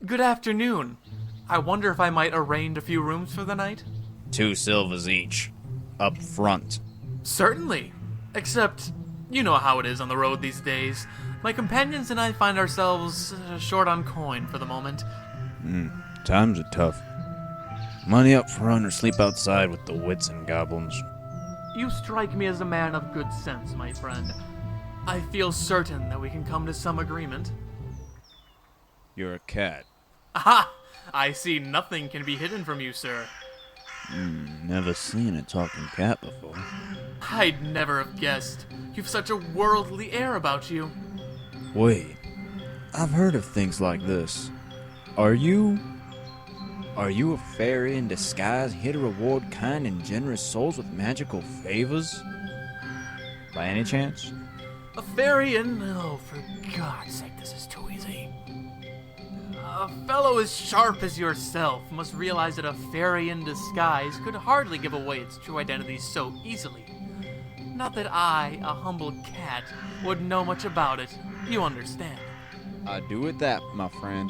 Good afternoon. I wonder if I might arrange a few rooms for the night? 2 silvers each. Up front. Certainly. Except, you know how it is on the road these days. My companions and I find ourselves short on coin for the moment. Times are tough. Money up front or sleep outside with the wits and goblins. You strike me as a man of good sense, my friend. I feel certain that we can come to some agreement. You're a cat. Aha! I see nothing can be hidden from you, sir. Never seen a talking cat before. I'd never have guessed. You've such a worldly air about you. Wait, I've heard of things like this. Are you a fairy in disguise here to reward kind and generous souls with magical favors? By any chance? A fairy and... Oh, for God's sake, this is too easy. A fellow as sharp as yourself must realize that a fairy in disguise could hardly give away its true identity so easily. Not that I, a humble cat, would know much about it. You understand. I do with that, my friend.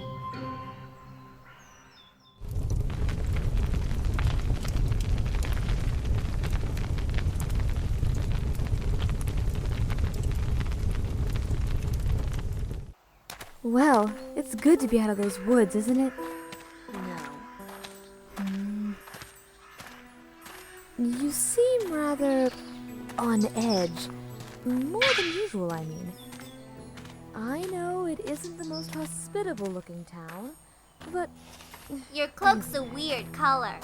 Well, it's good to be out of those woods, isn't it? No. You seem rather on edge. More than usual, I mean. I know it isn't the most hospitable looking town, but Your cloak's a weird color.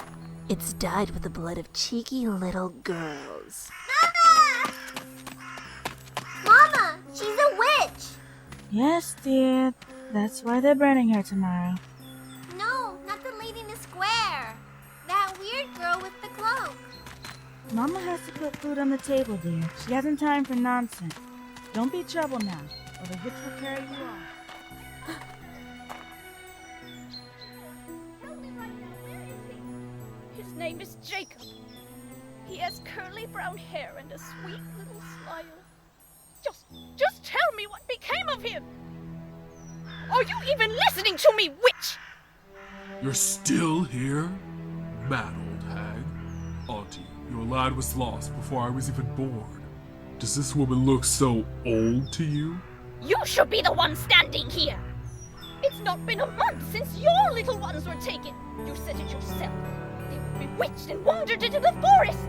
It's dyed with the blood of cheeky little girls. Mama! Mama, she's a witch! Yes, dear. That's why they're burning her tomorrow. No, not the lady in the square. That weird girl with the cloak. Mama has to put food on the table, dear. She hasn't time for nonsense. Don't be trouble now, or the witch will carry you off. His name is Jacob. He has curly brown hair and a sweet little smile. Just tell me what became of him! Are you even listening to me, witch? You're still here? Mad old hag. Auntie, your lad was lost before I was even born. Does this woman look so old to you? You should be the one standing here. It's not been a month since your little ones were taken. You said it yourself. They were bewitched and wandered into the forest.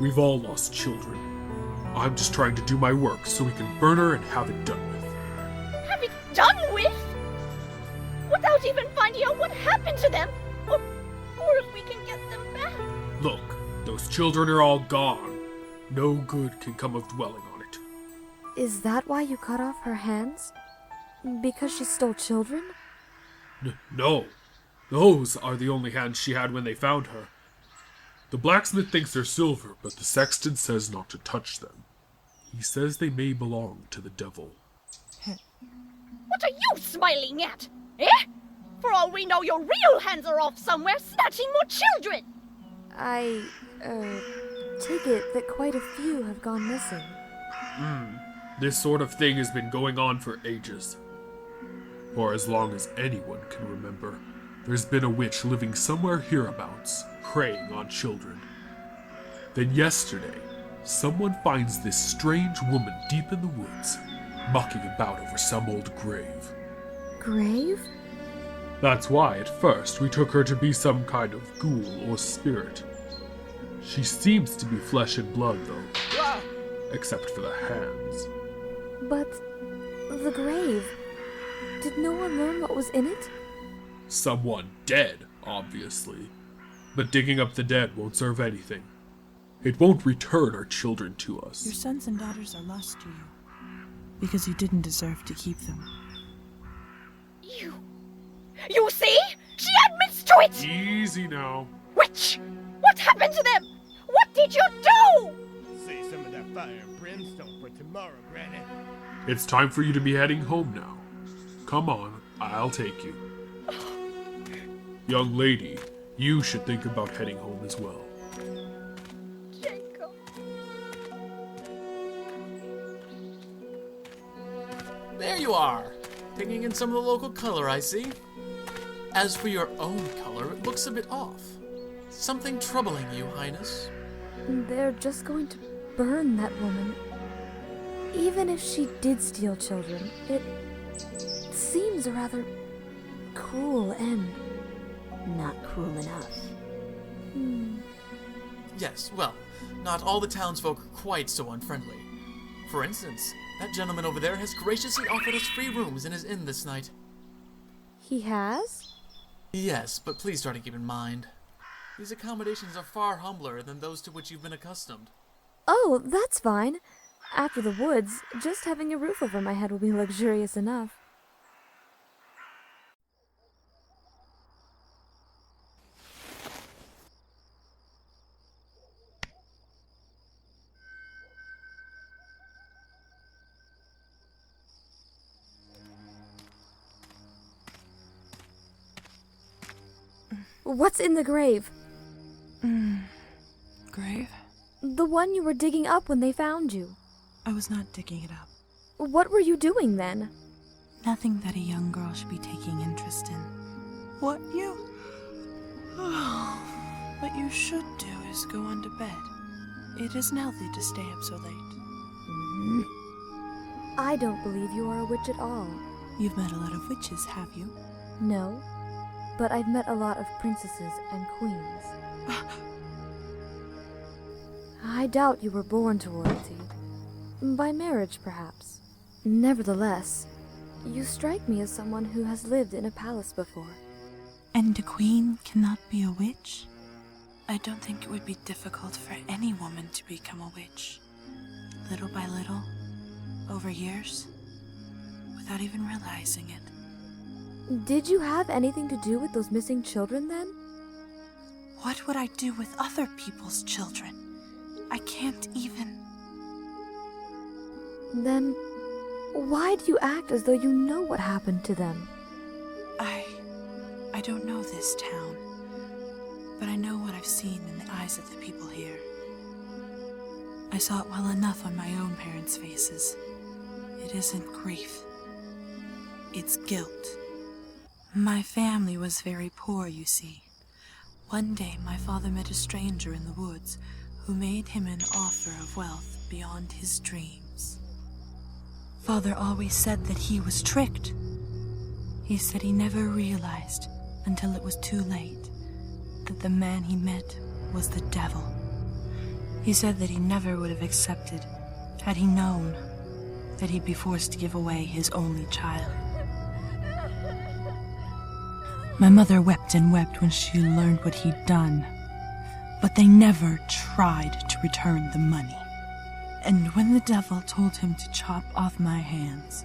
We've all lost children. I'm just trying to do my work so we can burn her and have it done with. Have it done with? Without even finding out what happened to them? Or if we can get them back? Look, those children are all gone. No good can come of dwelling on it. is that why you cut off her hands? Because she stole children? No. Those are the only hands she had when they found her. The blacksmith thinks they're silver, but the sexton says not to touch them. He says they may belong to the devil. What are you smiling at? Eh? For all we know, your real hands are off somewhere snatching more children! I, take it that quite a few have gone missing. This sort of thing has been going on for ages. For as long as anyone can remember, there's been a witch living somewhere hereabouts, preying on children. Then yesterday, someone finds this strange woman deep in the woods, mucking about over some old grave. Grave? That's why, at first, we took her to be some kind of ghoul or spirit. She seems to be flesh and blood, though. Except for the hands. But the grave, did no one learn what was in it? Someone dead, obviously. But digging up the dead won't serve anything. It won't return our children to us. Your sons and daughters are lost to you, because you didn't deserve to keep them. You see? She admits to it! Easy now. Witch! What happened to them? What did you do? Save some of that fire and brimstone for tomorrow, Granny. It's time for you to be heading home now. Come on, I'll take you. Young lady, you should think about heading home as well. Jacob. There you are! Taking in some of the local color, I see. As for your own color, it looks a bit off. Something troubling you, Highness? They're just going to burn that woman. Even if she did steal children, it seems a rather cruel end. Not cruel enough. Yes, well, not all the townsfolk are quite so unfriendly. For instance, that gentleman over there has graciously offered us free rooms in his inn this night. He has? Yes, but please try to keep in mind, these accommodations are far humbler than those to which you've been accustomed. Oh, that's fine. After the woods, just having a roof over my head will be luxurious enough. What's in the grave? Grave? The one you were digging up when they found you. I was not digging it up. What were you doing then? Nothing that a young girl should be taking interest in. What you... What you should do is go on to bed. It isn't healthy to stay up so late. I don't believe you are a witch at all. You've met a lot of witches, have you? No, but I've met a lot of princesses and queens. I doubt you were born to royalty. By marriage, perhaps. Nevertheless, you strike me as someone who has lived in a palace before. And a queen cannot be a witch? I don't think it would be difficult for any woman to become a witch. Little by little, over years, without even realizing it. Did you have anything to do with those missing children then? What would I do with other people's children? I can't even... Then, why do you act as though you know what happened to them? I don't know this town, but I know what I've seen in the eyes of the people here. I saw it well enough on my own parents' faces. It isn't grief. It's guilt. My family was very poor, you see. One day, my father met a stranger in the woods who made him an offer of wealth beyond his dreams. Father always said that he was tricked. He said he never realized, until it was too late, that the man he met was the devil. He said that he never would have accepted had he known that he'd be forced to give away his only child. My mother wept and wept when she learned what he'd done, but they never tried to return the money. And when the devil told him to chop off my hands,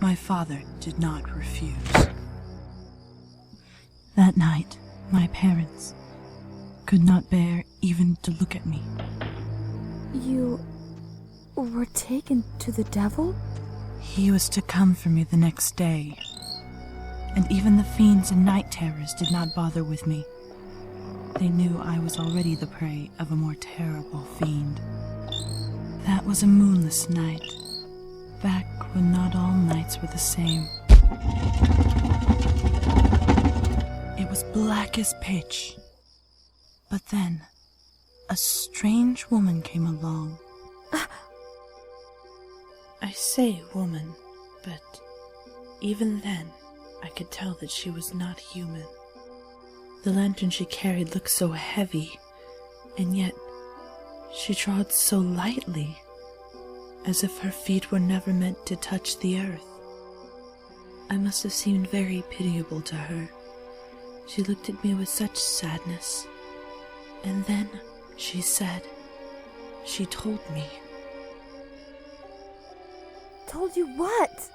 my father did not refuse. That night, my parents could not bear even to look at me. You were taken to the devil? He was to come for me the next day, and even the fiends and night terrors did not bother with me. They knew I was already the prey of a more terrible fiend. That was a moonless night, back when not all nights were the same. It was black as pitch. But then, a strange woman came along. I say woman, but even then, I could tell that she was not human. The lantern she carried looked so heavy, and yet she trod so lightly, as if her feet were never meant to touch the earth. I must have seemed very pitiable to her. She looked at me with such sadness, and then she said, she told me. Told you what?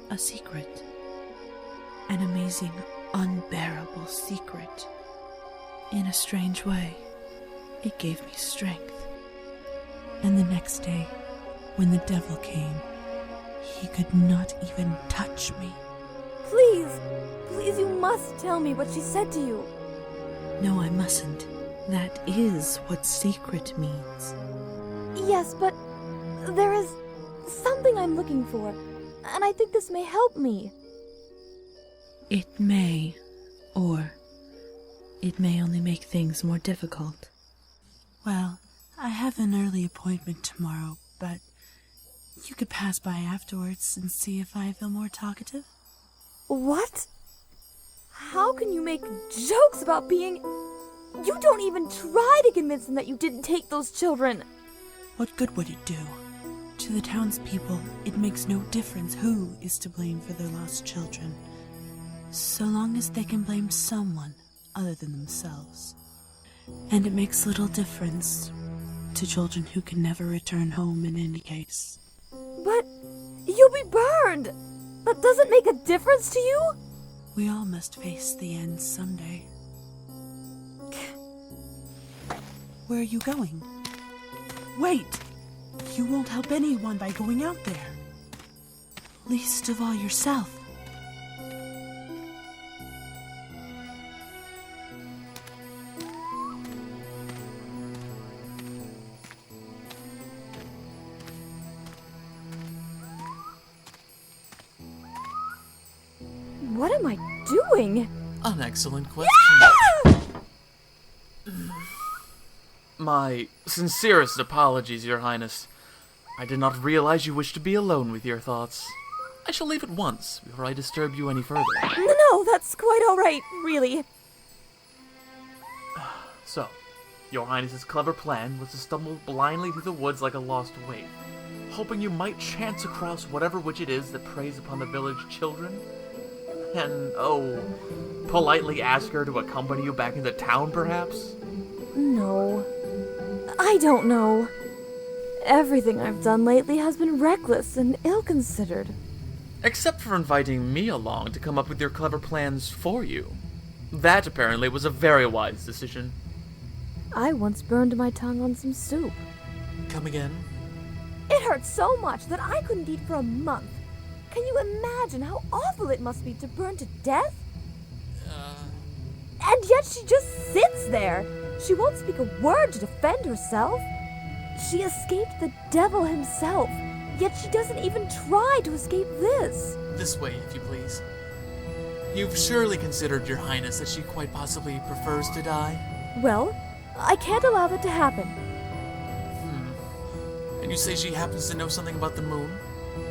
A secret. An amazing, unbearable secret. In a strange way, it gave me strength. And the next day, when the devil came, he could not even touch me. Please, please, you must tell me what she said to you. No, I mustn't. That is what secret means. Yes, but there is something I'm looking for, and I think this may help me. It may, or it may only make things more difficult. Well, I have an early appointment tomorrow, but you could pass by afterwards and see if I feel more talkative. What? How can you make jokes about being... You don't even try to convince them that you didn't take those children. What good would it do? To the townspeople, it makes no difference who is to blame for their lost children, so long as they can blame someone other than themselves. And it makes little difference to children who can never return home in any case. But you'll be burned. That doesn't make a difference to you? We all must face the end someday. Where are you going? Wait! You won't help anyone by going out there. Least of all yourself. What am I doing? An excellent question. My sincerest apologies, Your Highness. I did not realize you wished to be alone with your thoughts. I shall leave at once before I disturb you any further. No, that's quite all right, really. So, Your Highness's clever plan was to stumble blindly through the woods like a lost waif, hoping you might chance across whatever witch it is that preys upon the village children, and, politely ask her to accompany you back into town, perhaps? No. I don't know. Everything I've done lately has been reckless and ill-considered. Except for inviting me along to come up with your clever plans for you. That, apparently, was a very wise decision. I once burned my tongue on some soup. Come again? It hurt so much that I couldn't eat for a month. Can you imagine how awful it must be to burn to death? And yet she just sits there. She won't speak a word to defend herself. She escaped the devil himself, yet she doesn't even try to escape this. This way, if you please. You've surely considered, Your Highness, that she quite possibly prefers to die? Well, I can't allow that to happen. And you say she happens to know something about the moon?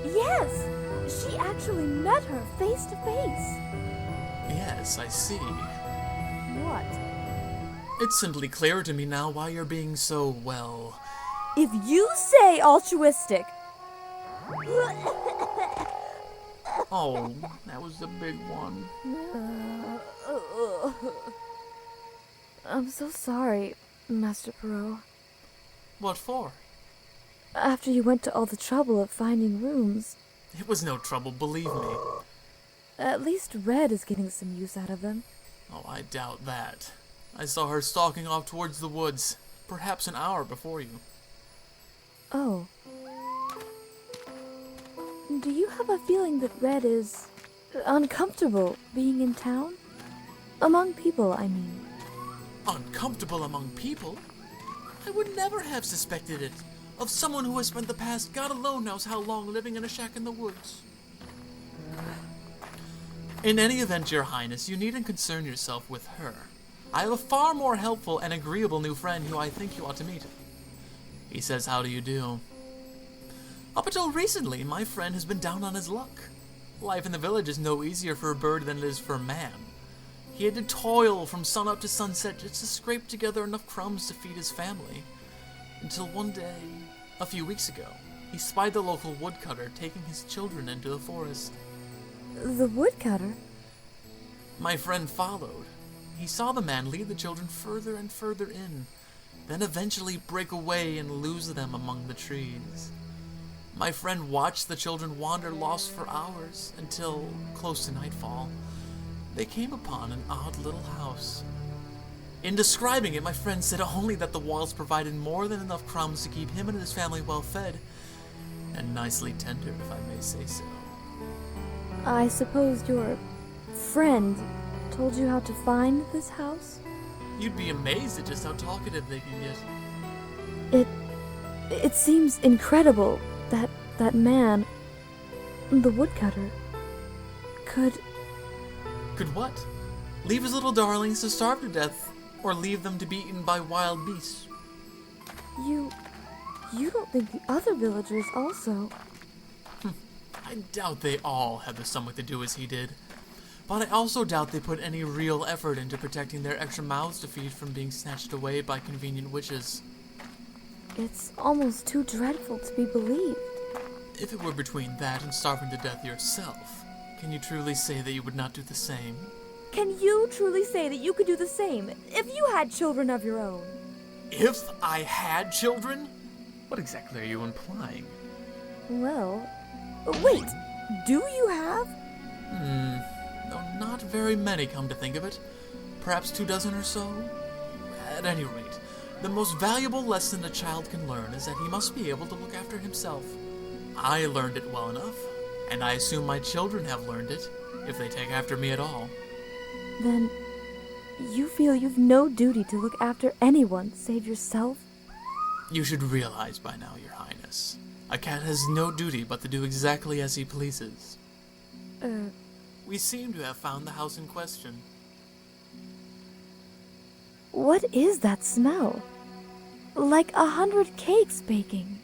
Yes, she actually met her face to face. Yes, I see. What? It's simply clearer to me now why you're being so, well... If you say altruistic... Oh, that was the big one. I'm so sorry, Master Perot. What for? After you went to all the trouble of finding rooms. It was no trouble, believe me. At least Red is getting some use out of them. Oh, I doubt that. I saw her stalking off towards the woods, perhaps an hour before you. Oh. Do you have a feeling that Red is uncomfortable being in town? Among people, I mean. Uncomfortable among people? I would never have suspected it of someone who has spent the past God alone knows how long living in a shack in the woods. In any event, Your Highness, you needn't concern yourself with her. I have a far more helpful and agreeable new friend who I think you ought to meet. He says, how do you do? Up until recently, my friend has been down on his luck. Life in the village is no easier for a bird than it is for a man. He had to toil from sunup to sunset just to scrape together enough crumbs to feed his family. Until one day, a few weeks ago, he spied the local woodcutter taking his children into the forest. The woodcutter? My friend followed. He saw the man lead the children further and further in, then eventually break away and lose them among the trees. My friend watched the children wander lost for hours until, close to nightfall, they came upon an odd little house. In describing it, my friend said only that the walls provided more than enough crumbs to keep him and his family well fed, and nicely tended, if I may say so. I suppose your friend told you how to find this house? You'd be amazed at just how talkative they can get. It seems incredible that that man, the woodcutter, could Could what? Leave his little darlings to starve to death, or leave them to be eaten by wild beasts. You don't think the other villagers also... I doubt they all had the stomach to do as he did. But I also doubt they put any real effort into protecting their extra mouths to feed from being snatched away by convenient witches. It's almost too dreadful to be believed. If it were between that and starving to death yourself, can you truly say that you would not do the same? Can you truly say that you could do the same if you had children of your own? If I had children? What exactly are you implying? Well, wait, do you have? Though not very many, come to think of it. Perhaps 24 or so? At any rate, the most valuable lesson a child can learn is that he must be able to look after himself. I learned it well enough, and I assume my children have learned it, if they take after me at all. Then you feel you've no duty to look after anyone save yourself? You should realize by now, Your Highness, a cat has no duty but to do exactly as he pleases. We seem to have found the house in question. What is that smell? Like 100 cakes baking.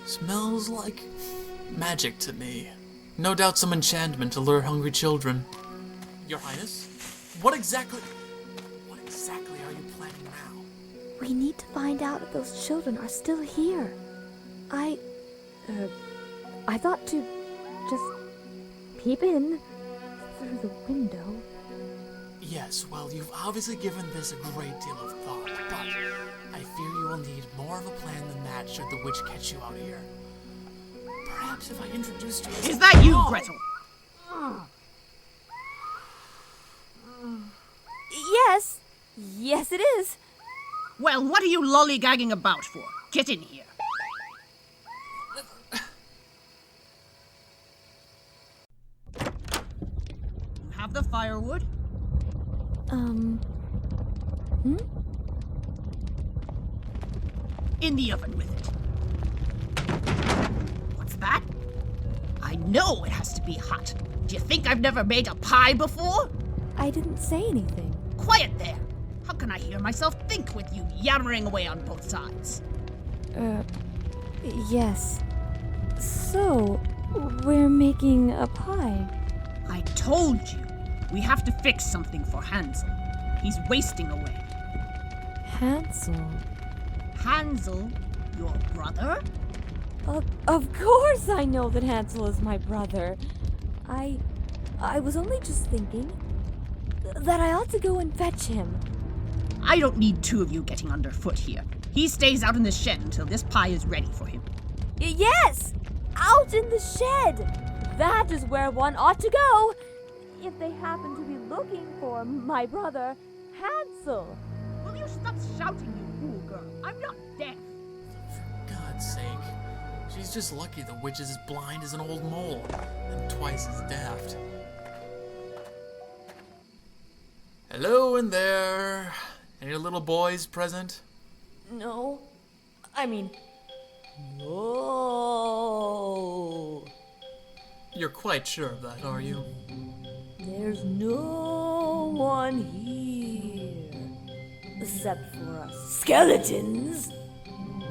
Smells like magic to me. No doubt some enchantment to lure hungry children. Your Highness, what exactly are you planning now? We need to find out if those children are still here. I thought to just peep in through the window. Yes, well, you've obviously given this a great deal of thought, but I fear you will need more of a plan than that should the witch catch you out here. Perhaps if I introduced you as... Is that you, Gretel? Yes. Yes, it is. Well, what are you lollygagging about for? Get in here. You have the firewood? In the oven with it. What's that? I know it has to be hot. Do you think I've never made a pie before? I didn't say anything. Quiet there! How can I hear myself think with you yammering away on both sides? Yes. So, we're making a pie. I told you, we have to fix something for Hansel. He's wasting away. Hansel? Hansel, your brother? Of course I know that Hansel is my brother. I was only just thinking that I ought to go and fetch him. I don't need two of you getting underfoot here. He stays out in the shed until this pie is ready for him. Yes! Out in the shed! That is where one ought to go if they happen to be looking for my brother, Hansel. Will you stop shouting, you fool girl? I'm not deaf. For God's sake. She's just lucky the witch is as blind as an old mole, and twice as daft. Hello in there. Any little boys present? No. I mean, no. You're quite sure of that, are you? There's no one here. Except for us skeletons.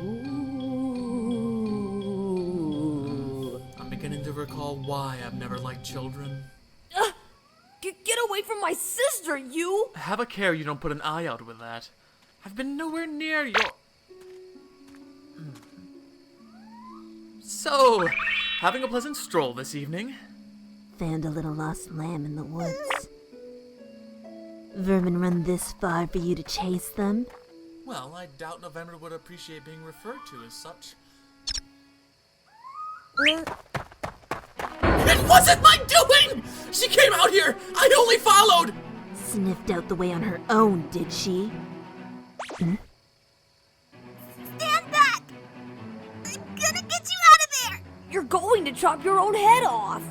Ooh. I'm beginning to recall why I've never liked children. Get away from my sister, you! Have a care you don't put an eye out with that. I've been nowhere near your... So, having a pleasant stroll this evening? Found a little lost lamb in the woods. Vermin run this far for you to chase them? Well, I doubt November would appreciate being referred to as such. It wasn't my doing! She came out here! I only followed! Sniffed out the way on her own, did she? Stand back! I'm gonna get you out of there! You're going to chop your own head off!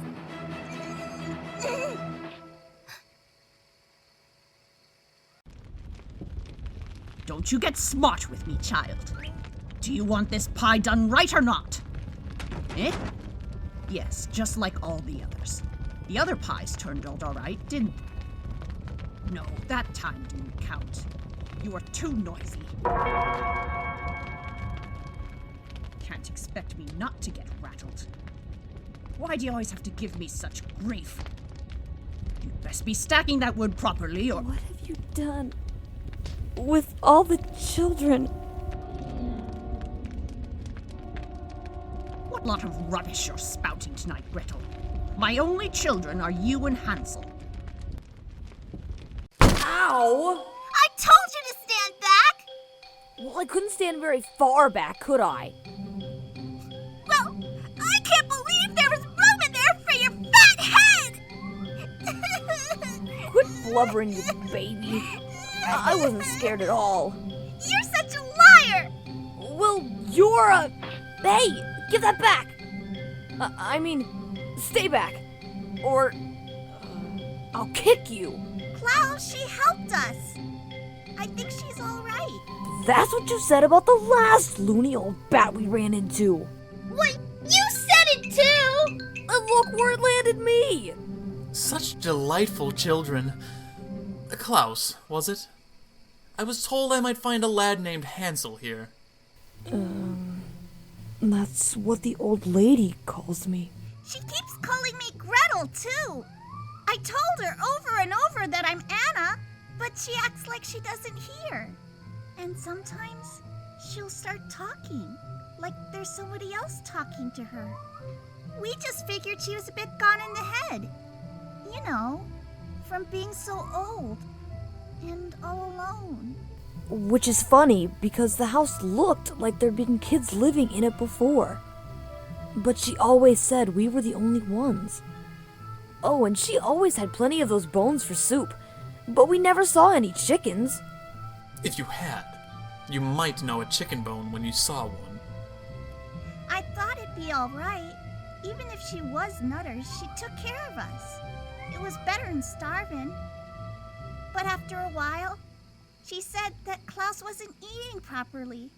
Don't you get smart with me, child. Do you want this pie done right or not? Eh? Yes, just like all the others. The other pies turned out all right, didn't they? No, that time didn't count. You are too noisy. Can't expect me not to get rattled. Why do you always have to give me such grief? You'd best be stacking that wood properly, or... What have you done with all the children? What lot of rubbish you're spouting tonight, Gretel. My only children are you and Hansel. Ow! I told you to stand back! Well, I couldn't stand very far back, could I? Well, I can't believe there was room in there for your fat head! Quit blubbering, you baby. I wasn't scared at all. You're such a liar! Well, you're a... Hey, give that back! I mean, stay back. Or... I'll kick you. Klaus, she helped us. I think she's all right. That's what you said about the last loony old bat we ran into. What? You said it too! And look where it landed me! Such delightful children. Klaus, was it? I was told I might find a lad named Hansel here. That's what the old lady calls me. She keeps calling me Gretel, too. I told her over and over that I'm Anna, but she acts like she doesn't hear. And sometimes she'll start talking, like there's somebody else talking to her. We just figured she was a bit gone in the head. You know, from being so old and all alone. Which is funny, because the house looked like there'd been kids living in it before. But she always said we were the only ones. Oh, and she always had plenty of those bones for soup, but we never saw any chickens. If you had, you might know a chicken bone when you saw one. I thought it'd be all right. Even if she was nutters, she took care of us. It was better than starving. But after a while, she said that Klaus wasn't eating properly.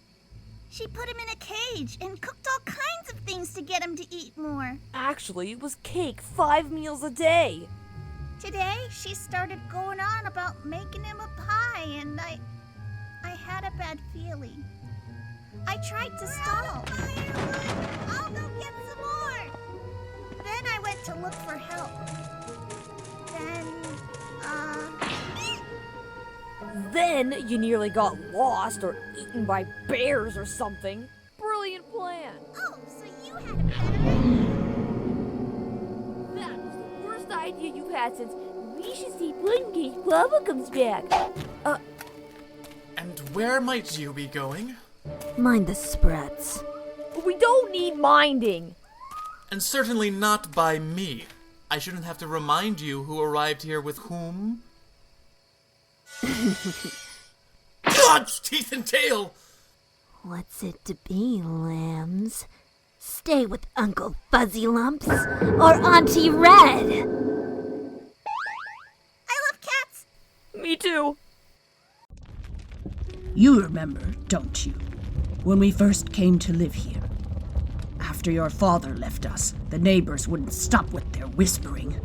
She put him in a cage and cooked all kinds of things to get him to eat more. Actually, it was cake 5 meals a day. Today, she started going on about making him a pie, and I had a bad feeling. I tried to stall. I'll go get some more. Then I went to look for help. Then you nearly got lost or eaten by bears or something. Brilliant plan. Oh, so you had a better That was the worst idea you've had since we should see Pudding Papa comes back. And where might you be going? Mind the spreads. We don't need minding. And certainly not by me. I shouldn't have to remind you who arrived here with whom. God's teeth and tail! What's it to be, lambs? Stay with Uncle Fuzzy Lumps or Auntie Red? I love cats. Me too. You remember, don't you, when we first came to live here? After your father left us, the neighbors wouldn't stop with their whispering.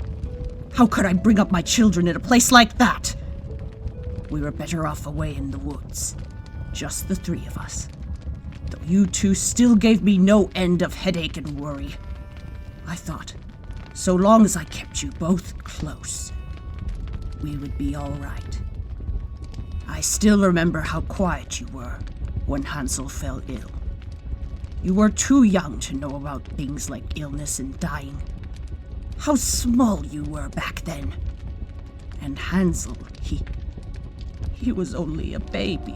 How could I bring up my children in a place like that? We were better off away in the woods. Just the three of us. Though you two still gave me no end of headache and worry. I thought, so long as I kept you both close, we would be all right. I still remember how quiet you were when Hansel fell ill. You were too young to know about things like illness and dying. How small you were back then. And Hansel, he was only a baby.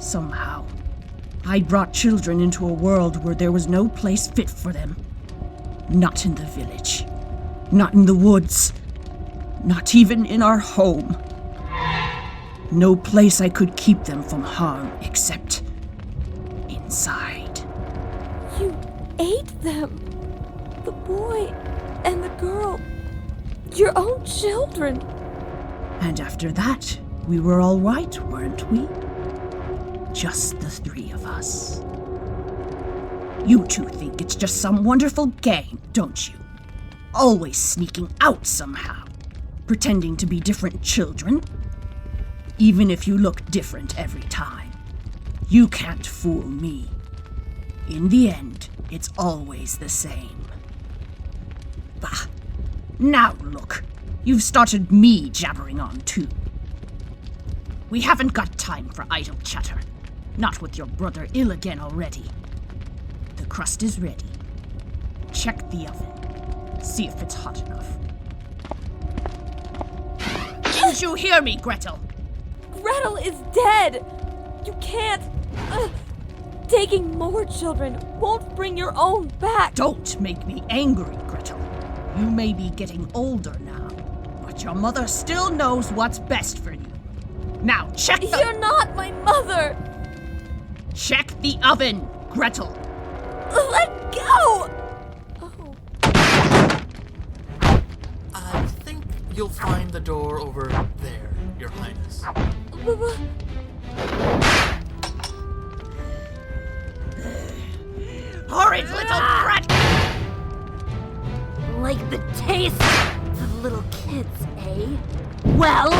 Somehow, I brought children into a world where there was no place fit for them. Not in the village. Not in the woods. Not even in our home. No place I could keep them from harm except inside. You ate them. The boy and the girl. Your own children. And after that, we were all right, weren't we? Just the three of us. You two think it's just some wonderful game, don't you? Always sneaking out somehow. Pretending to be different children? Even if you look different every time, you can't fool me. In the end, it's always the same. Bah. Now look, you've started me jabbering on too. We haven't got time for idle chatter. Not with your brother ill again already. The crust is ready. Check the oven. See if it's hot enough. Didn't you hear me, Gretel? Gretel is dead! You can't... Taking more children won't bring your own back! Don't make me angry, Gretel. You may be getting older now, but your mother still knows what's best for you. Now, check the... You're not my mother! Check the oven, Gretel! Let go! I think you'll find the door over there, Your Highness. Horrid little brat! Like the taste of little kids, eh? Well,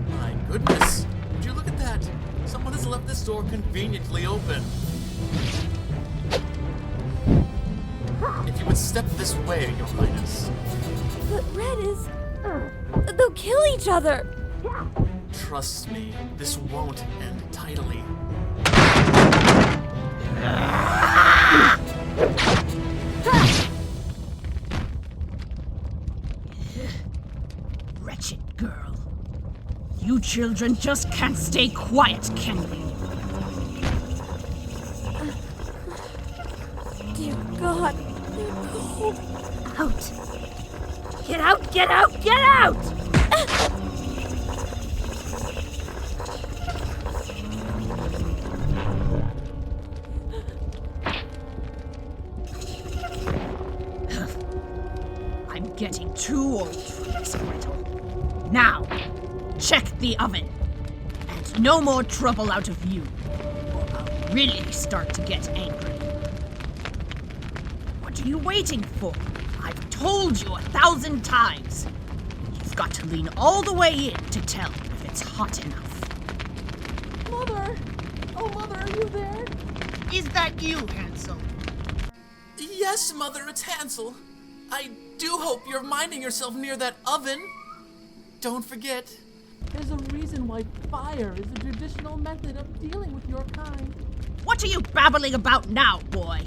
My goodness, would you look at that? Someone has left this door conveniently open. If you would step this way, Your Highness. But Red is... They'll kill each other! Trust me, this won't end tidily. Wretched girl. You children just can't stay quiet, can you? Dear God, they're cold. out! Get out, get out, get out! I'm getting too old for this, Gretel. Now, check the oven. And no more trouble out of you, or I'll really start to get angry. What are you waiting for? I've told you 1,000 times. You've got to lean all the way in to tell if it's hot enough. Mother! Oh, Mother, are you there? Is that you, Hansel? Yes, Mother, it's Hansel. I do hope you're minding yourself near that oven. Don't forget, there's a reason why fire is the traditional method of dealing with your kind. What are you babbling about now, boy?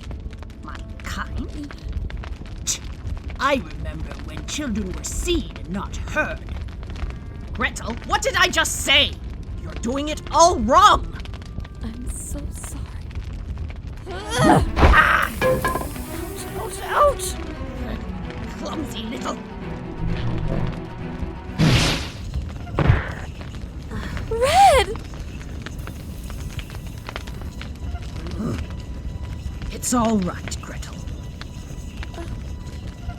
My kind? I remember when children were seen and not heard. Gretel, what did I just say? You're doing it all wrong. I'm so sorry. Ouch, ouch, ouch! Clumsy little... Red! It's all right, Gretel.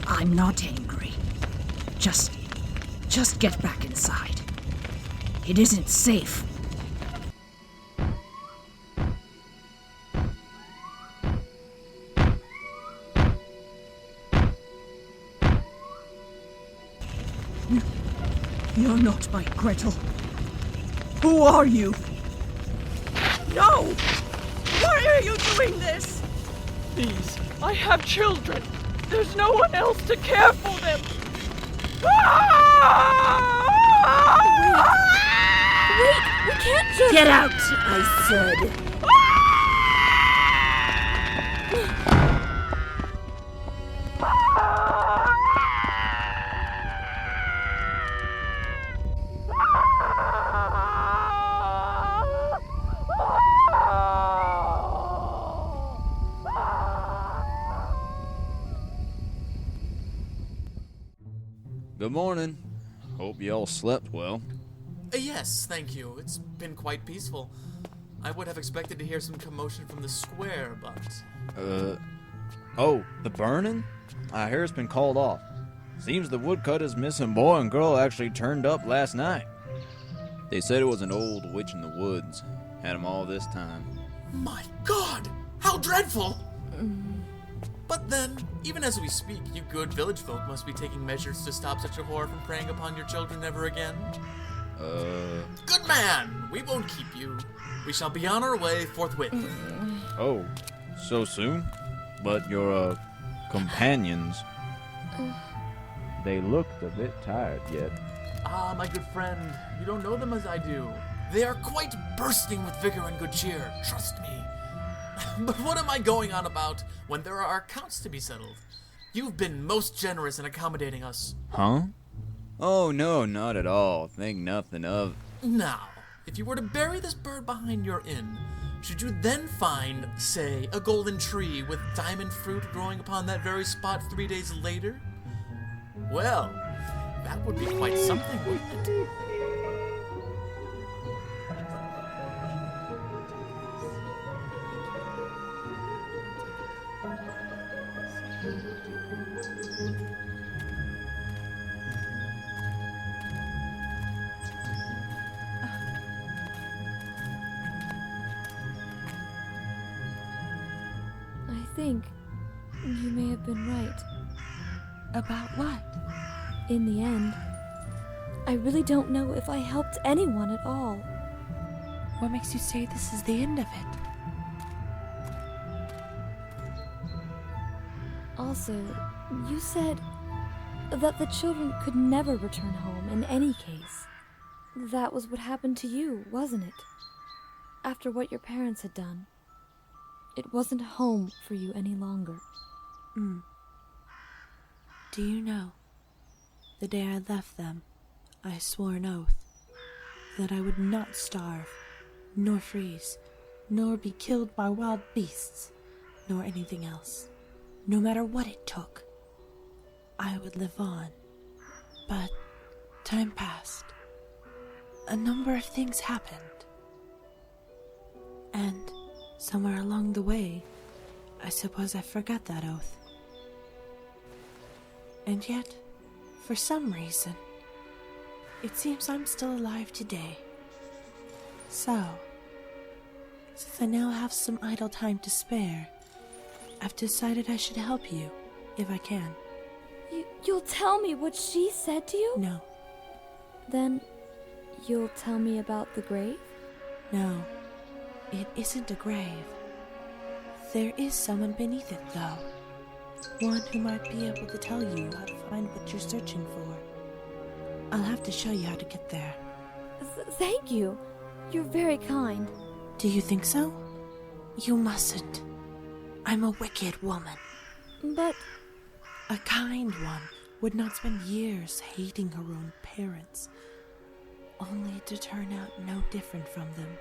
I'm not angry. Just get back inside. It isn't safe. You're not my Gretel. Who are you? No! Why are you doing this? Please, I have children. There's no one else to care for them. Wait, we can't just... Get out, I said. Good morning. Hope you all slept well. Yes, thank you. It's been quite peaceful. I would have expected to hear some commotion from the square, but... Oh, the burning? I hear it's been called off. Seems the woodcutter's missing boy and girl actually turned up last night. They said it was an old witch in the woods. Had 'em all this time. My God! How dreadful! But then, Even as we speak, you good village folk must be taking measures to stop such a horror from preying upon your children ever again. Good man! We won't keep you. We shall be on our way forthwith. Oh, so soon? But your, companions, they looked a bit tired yet. Ah, my good friend, you don't know them as I do. They are quite bursting with vigor and good cheer, trust me. But what am I going on about when there are accounts to be settled? You've been most generous in accommodating us. Huh? Oh, no, not at all. Think nothing of... Now, if you were to bury this bird behind your inn, should you then find, say, a golden tree with diamond fruit growing upon that very spot 3 days later? Well, that would be quite something, wouldn't it? I think you may have been right. About what? In the end, I really don't know if I helped anyone at all. What makes you say this is the end of it? Also, you said that the children could never return home in any case. That was what happened to you, wasn't it? After what your parents had done. It wasn't home for you any longer. Do you know, the day I left them, I swore an oath that I would not starve, nor freeze, nor be killed by wild beasts, nor anything else. No matter what it took, I would live on. But time passed. A number of things happened. And somewhere along the way, I suppose I forgot that oath. And yet, for some reason, it seems I'm still alive today. So, since I now have some idle time to spare, I've decided I should help you, if I can. You'll tell me what she said to you? No. Then, you'll tell me about the grave? No, it isn't a grave. There is someone beneath it, though. One who might be able to tell you how to find what you're searching for. I'll have to show you how to get there. Thank you. You're very kind. Do you think so? You mustn't. I'm a wicked woman. But... A kind one would not spend years hating her own parents, only to turn out no different from them.